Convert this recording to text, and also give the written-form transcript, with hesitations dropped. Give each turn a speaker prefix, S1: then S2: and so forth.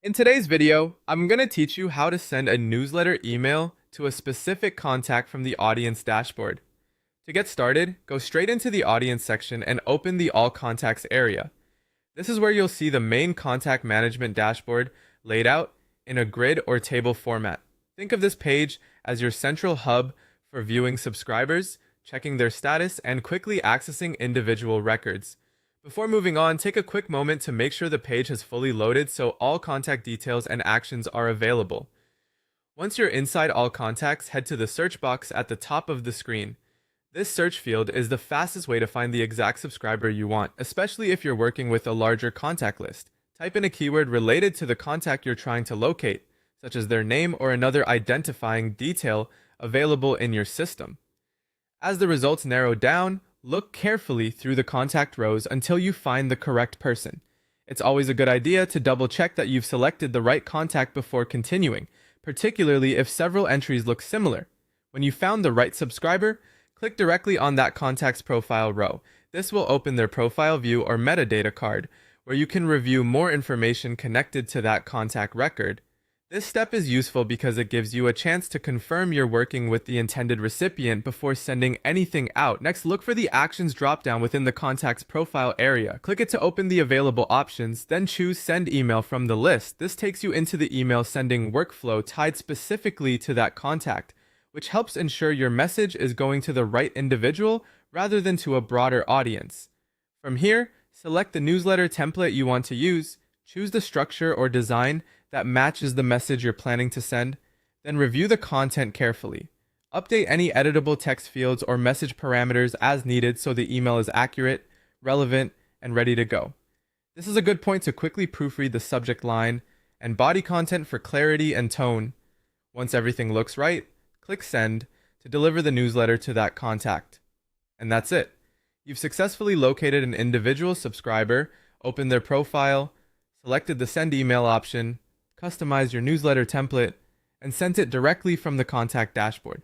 S1: In today's video, I'm going to teach you how to send a newsletter email to a specific contact from the audience dashboard. To get started, go straight into the audience section and open the All Contacts area. This is where you'll see the main contact management dashboard laid out in a grid or table format. Think of this page as your central hub for viewing subscribers, checking their status, and quickly accessing individual records. Before moving on, take a quick moment to make sure the page has fully loaded so all contact details and actions are available. Once you're inside all contacts, head to the search box at the top of the screen. This search field is the fastest way to find the exact subscriber you want, especially if you're working with a larger contact list. Type in a keyword related to the contact you're trying to locate, such as their name or another identifying detail available in your system. As the results narrow down, look carefully through the contact rows until you find the correct person. It's always a good idea to double check that you've selected the right contact before continuing, particularly if several entries look similar. When you found the right subscriber, click directly on that contact's profile row. This will open their profile view or metadata card, where you can review more information connected to that contact record. This step is useful because it gives you a chance to confirm you're working with the intended recipient before sending anything out. Next, look for the Actions dropdown within the contact's profile area. Click it to open the available options, then choose Send Email from the list. This takes you into the email sending workflow tied specifically to that contact, which helps ensure your message is going to the right individual rather than to a broader audience. From here, select the newsletter template you want to use, choose the structure or design that matches the message you're planning to send, then review the content carefully. Update any editable text fields or message parameters as needed so the email is accurate, relevant, and ready to go. This is a good point to quickly proofread the subject line and body content for clarity and tone. Once everything looks right, click Send to deliver the newsletter to that contact. And that's it. You've successfully located an individual subscriber, opened their profile, selected the Send Email option, customized your newsletter template, and sent it directly from the contact dashboard.